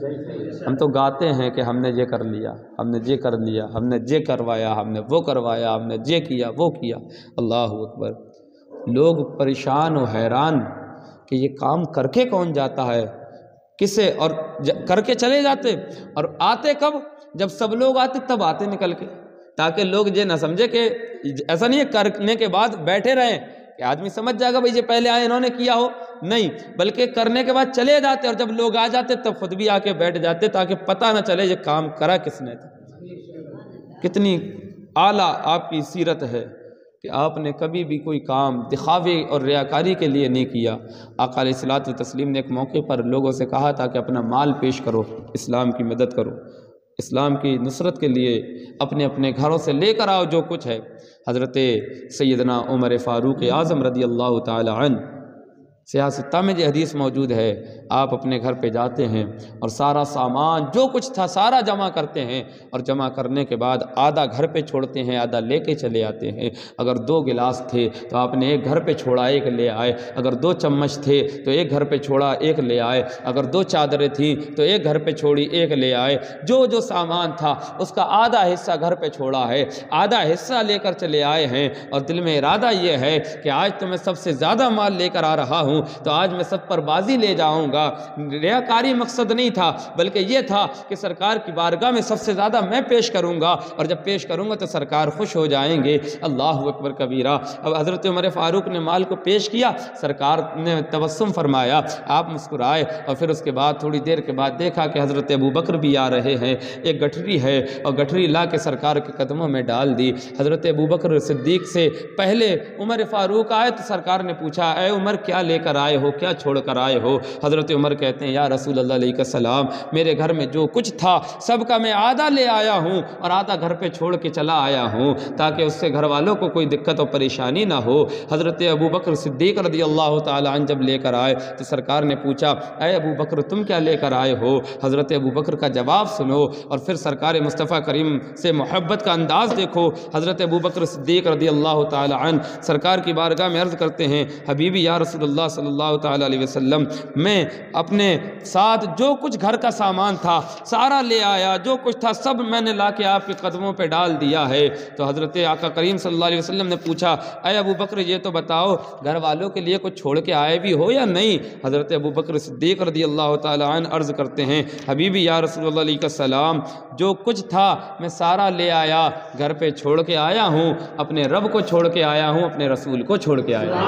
ہم تو گاتے ہیں کہ ہم نے یہ کر لیا، ہم نے یہ کر لیا، ہم نے یہ کروایا، ہم نے وہ کروایا، ہم نے یہ کیا وہ کیا۔ اللہ اکبر! لوگ پریشان و حیران کہ یہ کام کر کے کون جاتا ہے، کسے، اور کر کے چلے جاتے، اور آتے کب؟ جب سب لوگ آتے تب آتے نکل کے، تاکہ لوگ یہ نہ سمجھے کہ ایسا نہیں ہے کرنے کے بعد بیٹھے رہیں کہ آدمی سمجھ جائے گا بھئی یہ پہلے آئے انہوں نے کیا ہو، نہیں، بلکہ کرنے کے بعد چلے جاتے، اور جب لوگ آ جاتے تب خود بھی آ کے بیٹھ جاتے تاکہ پتہ نہ چلے یہ کام کرا کس نے تھا۔ کتنی اعلیٰ آپ کی سیرت ہے کہ آپ نے کبھی بھی کوئی کام دکھاوے اور ریاکاری کے لیے نہیں کیا۔ آقا علیہ الصلوۃ والتسلیم نے ایک موقع پر لوگوں سے کہا تھا کہ اپنا مال پیش کرو، اسلام کی مدد کرو، اسلام کی نصرت کے لیے اپنے اپنے گھروں سے لے کر آؤ جو کچھ ہے۔ حضرت سیدنا عمر فاروق اعظم رضی اللہ تعالی عنہ، سیاستہ میں یہ حدیث موجود ہے، آپ اپنے گھر پہ جاتے ہیں اور سارا سامان جو کچھ تھا سارا جمع کرتے ہیں، اور جمع کرنے کے بعد آدھا گھر پہ چھوڑتے ہیں، آدھا لے کے چلے آتے ہیں۔ اگر 2 گلاس تھے تو آپ نے ایک گھر پہ چھوڑا، ایک لے آئے، اگر 2 چمچ تھے تو ایک گھر پہ چھوڑا، ایک لے آئے، اگر 2 چادریں تھیں تو ایک گھر پہ چھوڑی، ایک لے آئے۔ جو سامان تھا اس کا آدھا حصہ گھر پہ چھوڑا ہے، آدھا حصہ لے کر چلے آئے ہیں، اور دل میں ارادہ یہ ہے کہ آج تو میں سب سے زیادہ مال لے کر آ رہا ہوں تو آج میں سب پر بازی لے جاؤں گا۔ ریاکاری مقصد نہیں تھا، بلکہ یہ تھا کہ سرکار کی بارگاہ میں سب سے زیادہ میں پیش کروں گا، اور جب پیش کروں گا تو سرکار خوش ہو جائیں گے۔ اللہ اکبر کبیرہ! اب حضرت عمر فاروق نے مال کو پیش کیا، سرکار نے تبسم فرمایا، آپ مسکرائے، اور پھر اس کے بعد تھوڑی دیر کے بعد دیکھا کہ حضرت ابوبکر بھی آ رہے ہیں، ایک گٹھری ہے اور گٹھری لا کے سرکار کے قدموں میں ڈال دی۔ حضرت ابوبکر صدیق سے پہلے عمر فاروق آئے تو سرکار نے پوچھا، اے عمر کیا لے کر آئے ہو، کیا چھوڑ کر آئے ہو؟ حضرت عمر کہتے ہیں، یا رسول اللہ علیہ السلام، میرے گھر میں جو کچھ تھا سب کا میں آدھا لے آیا ہوں اور آدھا گھر پہ چھوڑ کے چلا آیا ہوں تاکہ اس سے گھر والوں کو کوئی دقت اور پریشانی نہ ہو۔ حضرت ابوبکر صدیق رضی اللہ تعالی عنہ جب لے کر آئے تو سرکار نے پوچھا، اے ابوبکر تم کیا لے کر آئے ہو؟ حضرت ابوبکر کا جواب سنو اور پھر سرکار مصطفیٰ کریم سے محبت کا انداز دیکھو۔ حضرت ابوبکر صدیق رضی اللہ تعالی عنہ سرکار کی بارگاہ میں عرض کرتے ہیں، حبیبی یا رسول اللہ صلی اللہ تعالی علیہ وسلم، میں اپنے ساتھ جو کچھ گھر کا سامان تھا سارا لے آیا، جو کچھ تھا سب میں نے لا کے آپ کے قدموں پہ ڈال دیا ہے۔ تو حضرت آقا کریم صلی اللہ علیہ وسلم نے پوچھا، اے ابوبکر یہ تو بتاؤ گھر والوں کے لیے کچھ چھوڑ کے آئے بھی ہو یا نہیں؟ حضرت ابوبکر صدیق رضی اللہ تعالی عنہ عرض کرتے ہیں، حبیبی یا رسول اللہ علیہ السلام، جو کچھ تھا میں سارا لے آیا، گھر پہ چھوڑ کے آیا ہوں، اپنے رب کو چھوڑ کے آیا ہوں، اپنے رسول کو چھوڑ کے آیا ہوں۔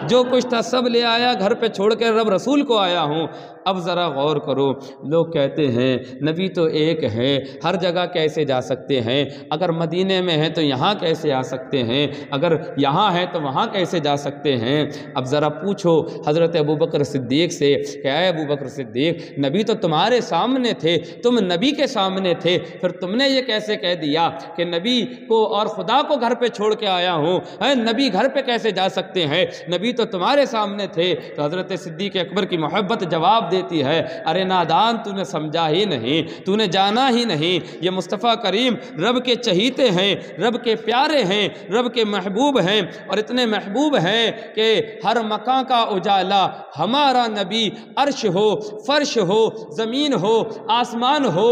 جو کچھ تھا سب لے آیا، گھر پہ چھوڑ کے رب رسول کو آیا ہوں۔ اب ذرا غور کرو، لوگ کہتے ہیں نبی تو ایک ہے، ہر جگہ کیسے جا سکتے ہیں؟ اگر مدینے میں ہیں تو یہاں کیسے آ سکتے ہیں؟ اگر یہاں ہیں تو وہاں کیسے جا سکتے ہیں؟ اب ذرا پوچھو حضرت ابوبکر صدیق سے کہ اے ابوبکر صدیق، نبی تو تمہارے سامنے تھے، تم نبی کے سامنے تھے، پھر تم نے یہ کیسے کہہ دیا کہ نبی کو اور خدا کو گھر پہ چھوڑ کے آیا ہوں؟ نبی گھر پہ کیسے جا سکتے ہیں؟ نبی تو تمہارے سامنے تھے۔ تو حضرت صدیق اکبر کی محبت جواب دیتی ہے، ارے نادان، تو نے سمجھا ہی نہیں، تو نے جانا ہی نہیں، یہ مصطفیٰ کریم رب کے چہیتے ہیں، رب کے پیارے ہیں، رب کے محبوب ہیں، اور اتنے محبوب ہیں کہ ہر مکان کا اجالا ہمارا نبی، عرش ہو، فرش ہو، زمین ہو، آسمان ہو،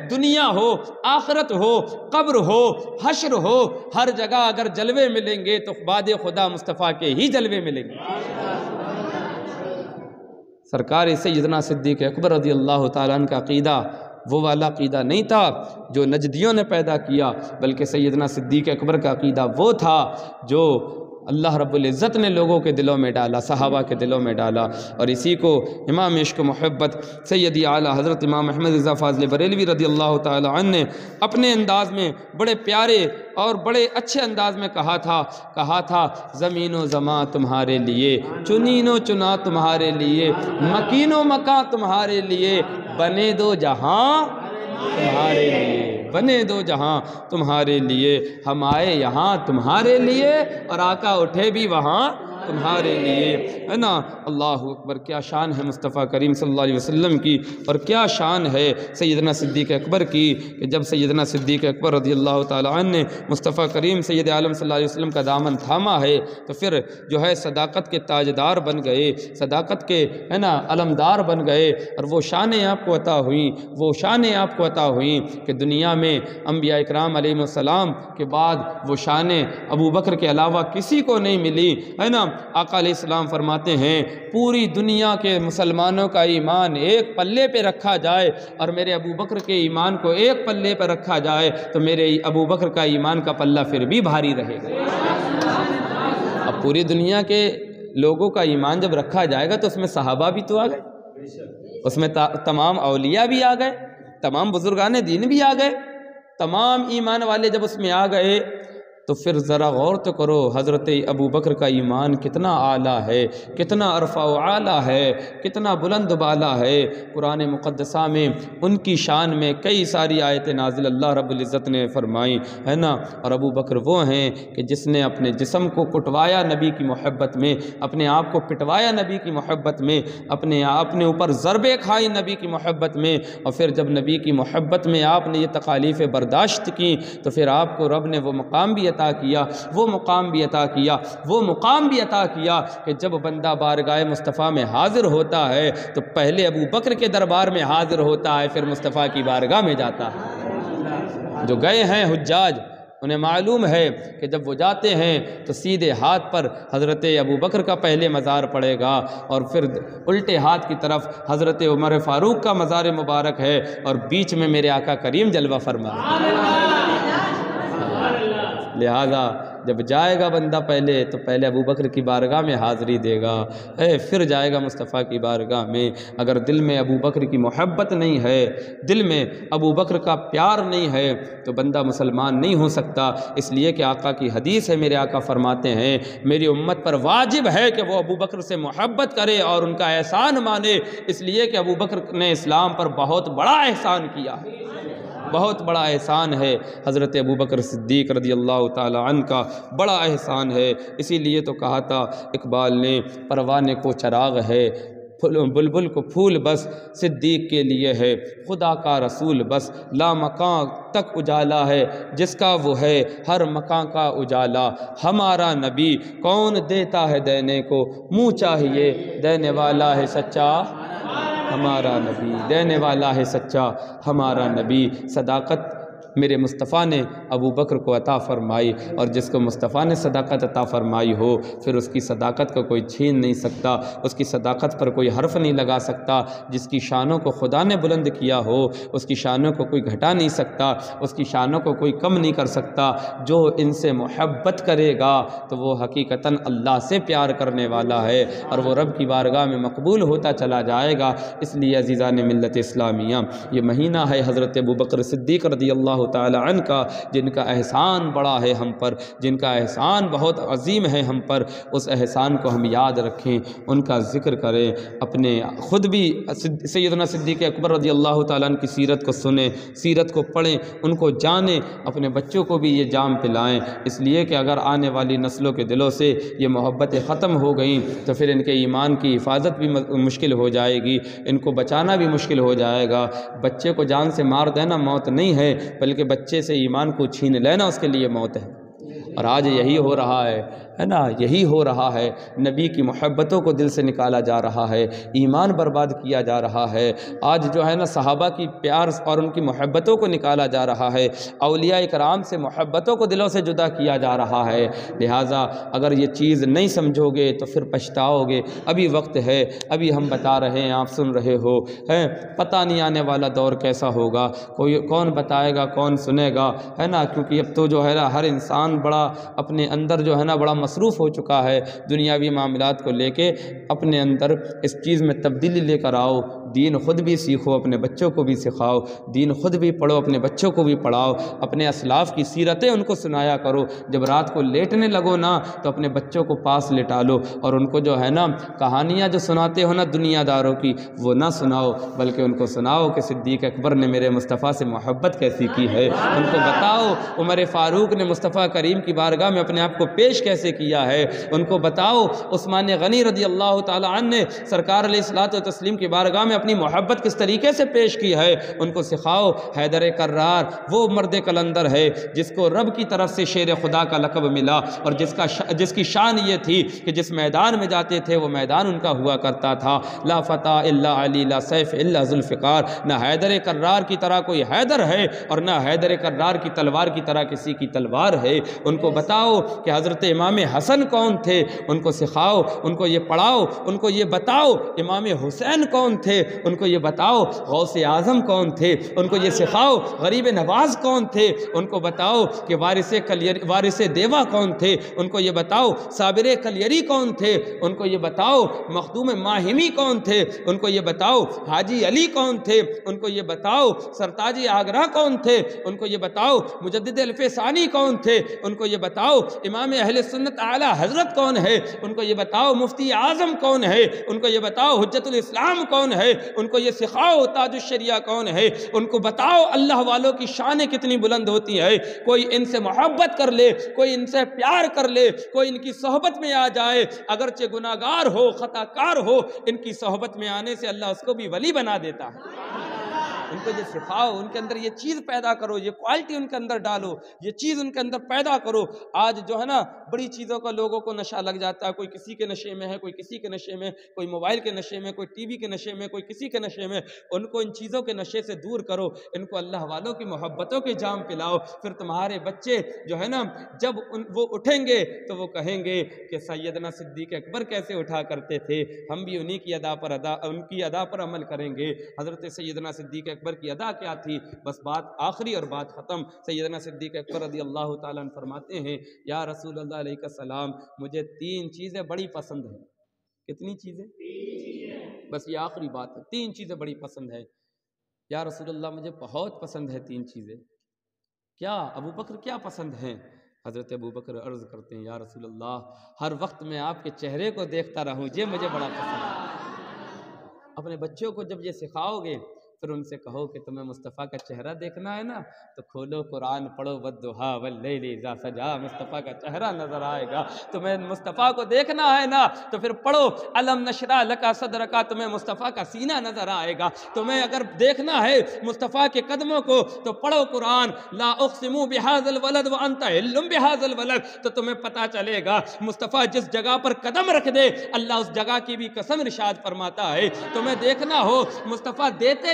دنیا ہو، آخرت ہو، قبر ہو، حشر ہو، ہر جگہ اگر جلوے ملیں گے تو بعد خدا مصطفیٰ کے ہی جلوے ملیں گے۔ سرکار سیدنا صدیق اکبر رضی اللہ تعالیٰ عنہ کا عقیدہ وہ والا عقیدہ نہیں تھا جو نجدیوں نے پیدا کیا، بلکہ سیدنا صدیق اکبر کا عقیدہ وہ تھا جو اللہ رب العزت نے لوگوں کے دلوں میں ڈالا، صحابہ کے دلوں میں ڈالا، اور اسی کو امام عشق و محبت سیدی اعلیٰ حضرت امام احمد رضا فاضل بریلوی رضی اللہ تعالی عنہ نے اپنے انداز میں بڑے پیارے اور بڑے اچھے انداز میں کہا تھا زمین و زماں تمہارے لیے، چنین و چنا تمہارے لیے، مکین و مکاں تمہارے لیے، بنے دو جہاں تمہارے لیے، بنے دو جہاں تمہارے لیے، ہم آئے یہاں تمہارے لیے، اور آقا اٹھے بھی وہاں تمہارے لیے، ہے نا۔ اللہ اکبر، کیا شان ہے مصطفیٰ کریم صلی اللہ علیہ وسلم کی، اور کیا شان ہے سیدنا صدیق اکبر کی کہ جب سیدنا صدیق اکبر رضی اللہ تعالیٰ عنہ نے مصطفیٰ کریم سید عالم صلی اللہ علیہ وسلم کا دامن تھاما ہے تو پھر جو ہے صداقت کے تاجدار بن گئے، صداقت کے ہے نا علمدار بن گئے، اور وہ شانیں آپ کو عطا ہوئیں کہ دنیا میں انبیاء اکرام علیہ السلام کے بعد وہ شانیں ابو بکر کے علاوہ کسی کو نہیں ملی، ہے نا۔ آقا علیہ السلام فرماتے ہیں پوری دنیا کے مسلمانوں کا ایمان ایک پلے پہ رکھا جائے اور میرے ابو بکر کے ایمان کو ایک پلے پہ رکھا جائے تو میرے ابو بکر کا ایمان کا پلہ پھر بھی بھاری رہے گا۔ اب پوری دنیا کے لوگوں کا ایمان جب رکھا جائے گا تو اس میں صحابہ بھی تو آ گئے، اس میں تمام اولیاء بھی آ گئے، تمام بزرگان دین بھی آ گئے، تمام ایمان والے جب اس میں آ گئے تو پھر ذرا غور تو کرو حضرت ابو بکر کا ایمان کتنا اعلیٰ ہے، کتنا عرفہ و اعلیٰ ہے، کتنا بلند بالا ہے۔ قرآن مقدسہ میں ان کی شان میں کئی ساری آیتیں نازل اللہ رب العزت نے فرمائیں، ہے نا۔ اور ابو بکر وہ ہیں کہ جس نے اپنے جسم کو کٹوایا نبی کی محبت میں، اپنے آپ کو پٹوایا نبی کی محبت میں، اپنے اوپر ضربیں کھائی نبی کی محبت میں، اور پھر جب نبی کی محبت میں آپ نے یہ تکالیفیں برداشت کی تو پھر آپ کو رب نے وہ مقام بھی عطا کیا، وہ مقام بھی عطا کیا کہ جب بندہ بارگاہ مصطفیٰ میں حاضر ہوتا ہے تو پہلے ابو بکر کے دربار میں حاضر ہوتا ہے، پھر مصطفیٰ کی بارگاہ میں جاتا ہے۔ جو گئے ہیں حجاج انہیں معلوم ہے کہ جب وہ جاتے ہیں تو سیدھے ہاتھ پر حضرت ابو بکر کا پہلے مزار پڑے گا، اور پھر الٹے ہاتھ کی طرف حضرت عمر فاروق کا مزار مبارک ہے، اور بیچ میں میرے آقا کریم جلوہ فرما ہے۔ لہذا جب جائے گا بندہ تو پہلے ابو بکر کی بارگاہ میں حاضری دے گا، پھر جائے گا مصطفیٰ کی بارگاہ میں۔ اگر دل میں ابو بکر کی محبت نہیں ہے، دل میں ابو بکر کا پیار نہیں ہے تو بندہ مسلمان نہیں ہو سکتا، اس لیے کہ آقا کی حدیث ہے، میرے آقا فرماتے ہیں میری امت پر واجب ہے کہ وہ ابو بکر سے محبت کرے اور ان کا احسان مانے، اس لیے کہ ابو بکر نے اسلام پر بہت بڑا احسان کیا ہے، بہت بڑا احسان ہے۔ حضرت ابوبکر صدیق رضی اللہ تعالی عنہ کا بڑا احسان ہے، اسی لیے تو کہا تھا اقبال نے پروانے کو چراغ ہے، بلبل کو پھول بس صدیق کے لیے ہے، خدا کا رسول بس لامکان تک اجالا ہے، جس کا وہ ہے ہر مکان کا اجالا، ہمارا نبی کون دیتا ہے دینے کو، منہ چاہیے دینے والا ہے سچا ہمارا نبی، دینے والا ہے سچا ہمارا نبی۔ صداقت میرے مصطفیٰ نے ابو بکر کو عطا فرمائی، اور جس کو مصطفیٰ نے صداقت عطا فرمائی ہو پھر اس کی صداقت کو کوئی چھین نہیں سکتا، اس کی صداقت پر کوئی حرف نہیں لگا سکتا۔ جس کی شانوں کو خدا نے بلند کیا ہو اس کی شانوں کو کوئی گھٹا نہیں سکتا، اس کی شانوں کو کوئی کم نہیں کر سکتا۔ جو ان سے محبت کرے گا تو وہ حقیقتاً اللہ سے پیار کرنے والا ہے، اور وہ رب کی بارگاہ میں مقبول ہوتا چلا جائے گا۔ اس لیے عزیزان ملت اسلامیہ، یہ مہینہ ہے حضرت ابوبکر صدیق رضی اللہ تعالی عنہ کا، جن کا احسان بڑا ہے ہم پر، جن کا احسان بہت عظیم ہے ہم پر۔ اس احسان کو ہم یاد رکھیں، ان کا ذکر کریں، اپنے خود بھی سیدنا صدیق اکبر رضی اللہ تعالیٰ عنہ کی سیرت کو سنیں، سیرت کو پڑھیں، ان کو جانیں، اپنے بچوں کو بھی یہ جام پلائیں، اس لیے کہ اگر آنے والی نسلوں کے دلوں سے یہ محبتیں ختم ہو گئیں تو پھر ان کے ایمان کی حفاظت بھی مشکل ہو جائے گی، ان کو بچانا بھی مشکل ہو جائے گا۔ بچے کو جان سے مار دینا موت نہیں ہے، بلکہ بچے سے ایمان کو چھین لینا اس کے لیے موت ہے۔ اور آج یہی ہو رہا ہے نا، یہی ہو رہا ہے۔ نبی کی محبتوں کو دل سے نکالا جا رہا ہے، ایمان برباد کیا جا رہا ہے۔ آج جو ہے نا صحابہ کی پیار اور ان کی محبتوں کو نکالا جا رہا ہے، اولیاء کرام سے محبتوں کو دلوں سے جدا کیا جا رہا ہے۔ لہٰذا اگر یہ چیز نہیں سمجھو گے تو پھر پچھتاؤ گے۔ ابھی وقت ہے، ابھی ہم بتا رہے ہیں، آپ سن رہے ہو، پتہ نہیں آنے والا دور کیسا ہوگا، کوئی کون بتائے گا، کون سنے گا، ہے نا؟ کیونکہ اب تو جو ہے نا ہر انسان بڑا اپنے اندر جو ہے نا بڑا مصروف ہو چکا ہے، دنیاوی معاملات کو لے کے اپنے اندر اس چیز میں تبدیلی لے کر آؤ۔ دین خود بھی سیکھو، اپنے بچوں کو بھی سکھاؤ، دین خود بھی پڑھو، اپنے بچوں کو بھی پڑھاؤ، اپنے اسلاف کی سیرتیں ان کو سنایا کرو۔ جب رات کو لیٹنے لگو نا تو اپنے بچوں کو پاس لٹا لو، اور ان کو جو ہے نا کہانیاں جو سناتے ہو نا دنیا داروں کی وہ نہ سناؤ، بلکہ ان کو سناؤ کہ صدیق اکبر نے میرے مصطفیٰ سے محبت کیسی کی ہے۔ ان کو بتاؤ عمر فاروق نے مصطفیٰ کریم کی بارگاہ میں اپنے آپ کو پیش کیسے کیا ہے۔ ان کو بتاؤ عثمان غنی رضی اللہ تعالی عنہ نے سرکار علیہ الصلوۃ والتسلیم کی بارگاہ میں اپنی محبت کس طریقے سے پیش کی ہے۔ ان کو سکھاؤ حیدر کرار وہ مرد کلندر ہے جس کو رب کی طرف سے شیر خدا کا لقب ملا، اور جس کی شان یہ تھی کہ جس میدان میں جاتے تھے وہ میدان ان کا ہوا کرتا تھا۔ لا فتح الا علی، لا سیف الا ذوالفقار۔ نہ حیدر کرار کی طرح کوئی حیدر ہے اور نہ حیدر کرار کی تلوار کی طرح کسی کی تلوار ہے۔ ان کو بتاؤ کہ حضرت امام حسن کون تھے، ان کو سکھاؤ، ان کو یہ پڑھاؤ، ان کو یہ بتاؤ امام حسین کون تھے، ان کو یہ بتاؤ غوث اعظم کون تھے، ان کو یہ سکھاؤ غریب نواز کون تھے، ان کو بتاؤ کہ وارث دیوا کون تھے، ان کو یہ بتاؤ صابر کلیری کون تھے، ان کو یہ بتاؤ مخدوم ماہمی کون تھے، ان کو یہ بتاؤ حاجی علی کون تھے، ان کو یہ بتاؤ سرتاج آگرہ کون تھے، ان کو یہ بتاؤ مجدد الف ثانی کون تھے، ان کو یہ بتاؤ امام اہل سنت اعلیٰ حضرت کون ہے، ان کو یہ بتاؤ مفتی اعظم کون ہے، ان کو یہ بتاؤ حجت الاسلام کون ہے، ان کو یہ سکھاؤ تاج الشریعہ کون ہے، ان کو بتاؤ اللہ والوں کی شانیں کتنی بلند ہوتی ہے۔ کوئی ان سے محبت کر لے، کوئی ان سے پیار کر لے، کوئی ان کی صحبت میں آ جائے، اگرچہ گناہگار ہو، خطا کار ہو، ان کی صحبت میں آنے سے اللہ اس کو بھی ولی بنا دیتا ہے۔ ان کو یہ سکھاؤ، ان کے اندر یہ چیز پیدا کرو، یہ کوالٹی ان کے اندر ڈالو، یہ چیز ان کے اندر پیدا کرو۔ آج جو ہے نا بڑی چیزوں کا لوگوں کو نشہ لگ جاتا ہے، کوئی کسی کے نشے میں ہے، کوئی کسی کے نشے میں، کوئی موبائل کے نشے میں، کوئی ٹی وی کے نشے میں، کوئی کسی کے نشے میں۔ ان کو ان چیزوں کے نشے سے دور کرو، ان کو اللہ والوں کی محبتوں کے جام پلاؤ، پھر تمہارے بچے جو ہے نا جب وہ اٹھیں گے تو وہ کہیں گے کہ سیدنا صدیق اکبر کیسے اٹھا کرتے تھے، ہم بھی انہی کی ان کی ادا پر عمل کریں گے۔ حضرت سیدنا صدیق اکبر کی ادا کیا تھی؟ بس بات آخری اور بات ختم۔ سیدنا صدیق اکبر رضی اللہ تعالیٰ عنہ فرماتے ہیں یا رسول اللہ علیہ السلام مجھے 3 چیزیں بڑی پسند ہیں۔ کتنی چیزیں؟ 3 چیزیں۔ بس یہ آخری بات ہے، 3 چیزیں بڑی پسند ہیں۔ یا رسول اللہ مجھے بہت پسند ہے 3 چیزیں۔ کیا ابو بکر کیا پسند ہیں؟ حضرت ابو بکر عرض کرتے ہیں یا رسول اللہ ہر وقت میں آپ کے چہرے کو دیکھتا رہوں، یہ مجھے بڑا پسند ہے۔ اپنے بچوں کو جب یہ سکھاؤ گے پھر ان سے کہو کہ تمہیں مصطفیٰ کا چہرہ دیکھنا ہے نا تو کھولو قرآن پڑھو، والضحیٰ واللیل اذا سجا، مصطفیٰ کا چہرہ نظر آئے گا۔ تمہیں مصطفیٰ کو دیکھنا ہے نا تو پھر پڑھو الم نشرح لک صدرک، تمہیں مصطفیٰ کا سینہ نظر آئے گا۔ تمہیں اگر دیکھنا ہے مصطفیٰ کے قدموں کو تو پڑھو قرآن، لا اقسم بہذا الولد وانت حل بہذا الولد، تو تمہیں پتہ چلے گا مصطفیٰ جس جگہ پر قدم رکھ دے اللہ اس جگہ کی بھی قسم ارشاد فرماتا ہے۔ تمہیں دیکھنا ہو مصطفیٰ دیتے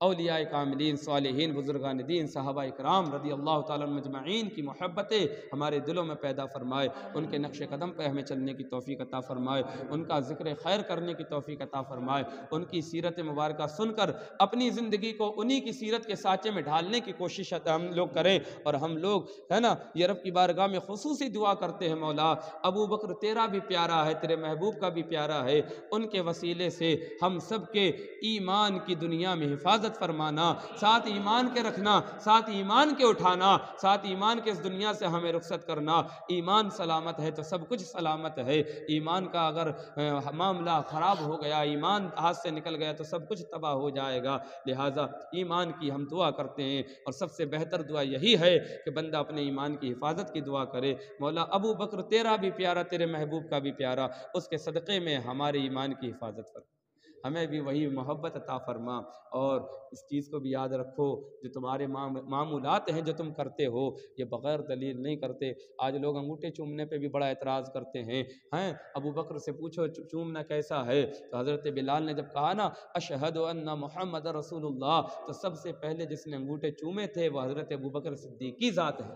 اولیاء کاملین، صالحین، بزرگان دین، صحابہ اکرام رضی اللہ تعالیٰ عنہم اجمعین کی محبتیں ہمارے دلوں میں پیدا فرمائے، ان کے نقش قدم پہ ہمیں چلنے کی توفیق عطا فرمائے، ان کا ذکر خیر کرنے کی توفیق عطا فرمائے، ان کی سیرت مبارکہ سن کر اپنی زندگی کو انہی کی سیرت کے سانچے میں ڈھالنے کی کوشش ہم لوگ کریں، اور ہم لوگ ہے نا یہ رب کی بارگاہ میں خصوصی دعا کرتے ہیں، مولا ابو بکر تیرا بھی پیارا ہے، تیرے محبوب کا بھی پیارا ہے، ان کے وسیلے سے ہم سب کے ایمان کی دنیا میں حفاظت فرمانا، ساتھ ایمان کے رکھنا، ساتھ ایمان کے اٹھانا، ساتھ ایمان کے اس دنیا سے ہمیں رخصت کرنا۔ ایمان سلامت ہے تو سب کچھ سلامت ہے، ایمان کا اگر معاملہ خراب ہو گیا، ایمان ہاتھ سے نکل گیا تو سب کچھ تباہ ہو جائے گا، لہٰذا ایمان کی ہم دعا کرتے ہیں، اور سب سے بہتر دعا یہی ہے کہ بندہ اپنے ایمان کی حفاظت کی دعا کرے۔ مولا ابو بکر تیرا بھی پیارا، تیرے محبوب کا بھی پیارا، اس کے صدقے میں ہمارے ایمان کی حفاظت فرما، ہمیں بھی وہی محبت عطا فرما، اور اس چیز کو بھی یاد رکھو جو تمہارے معمولات ہیں جو تم کرتے ہو یہ بغیر دلیل نہیں کرتے۔ آج لوگ انگوٹھے چومنے پہ بھی بڑا اعتراض کرتے ہیں، ابو بکر سے پوچھو چومنا کیسا ہے، تو حضرت بلال نے جب کہا نا اشہد ان محمد رسول اللہ، تو سب سے پہلے جس نے انگوٹھے چومے تھے وہ حضرت ابو بکر صدیق کی ذات ہے۔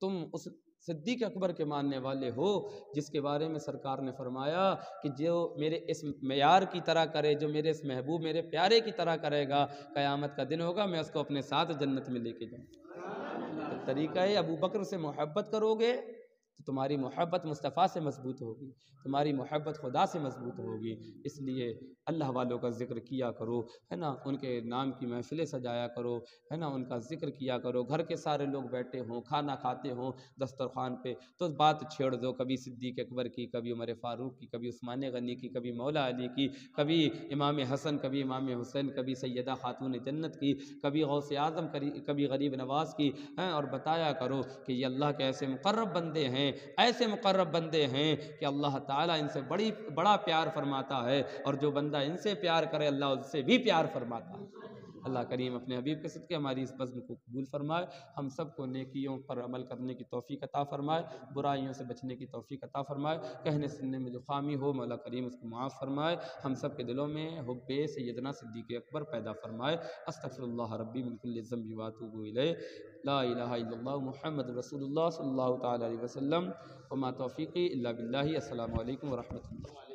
تم اس صدیق اکبر کے ماننے والے ہو جس کے بارے میں سرکار نے فرمایا کہ جو میرے اس معیار کی طرح کرے، جو میرے اس محبوب میرے پیارے کی طرح کرے گا، قیامت کا دن ہوگا میں اس کو اپنے ساتھ جنت میں لے کے جاؤں۔ تو طریقہ ہے ابو بکر سے محبت کرو گے تو تمہاری محبت مصطفیٰ سے مضبوط ہوگی، تمہاری محبت خدا سے مضبوط ہوگی، اس لیے اللہ والوں کا ذکر کیا کرو، ہے نا، ان کے نام کی محفلیں سجایا کرو، ہے نا، ان کا ذکر کیا کرو، گھر کے سارے لوگ بیٹھے ہوں، کھانا کھاتے ہوں دسترخوان پہ تو بات چھیڑ دو، کبھی صدیق اکبر کی، کبھی عمر فاروق کی، کبھی عثمان غنی کی، کبھی مولا علی کی، کبھی امام حسن، کبھی امام حسین، کبھی سیدہ خاتون جنت کی، کبھی غوث اعظم، کبھی غریب نواز کی، اور بتایا کرو کہ یہ اللہ کے ایسے مقرب بندے ہیں، ایسے مقرب بندے ہیں کہ اللہ تعالیٰ ان سے بڑا پیار فرماتا ہے، اور جو بندہ ان سے پیار کرے اللہ اس سے بھی پیار فرماتا ہے۔ اللہ کریم اپنے حبیب کے صدقے ہماری اس بزم کو قبول فرمائے، ہم سب کو نیکیوں پر عمل کرنے کی توفیق عطا فرمائے، برائیوں سے بچنے کی توفیق عطا فرمائے، کہنے سننے میں جو خامی ہو مولا کریم اس کو معاف فرمائے، ہم سب کے دلوں میں حب سیدنا صدیق اکبر پیدا فرمائے۔ استغفر اللہ ربی من کل ذنب واتوب الیہ، لا الہ الا اللہ محمد رسول اللہ صلی اللہ تعالی علیہ وسلم، وما توفیقی الا باللہ۔ السلام علیکم ورحمۃ اللہ۔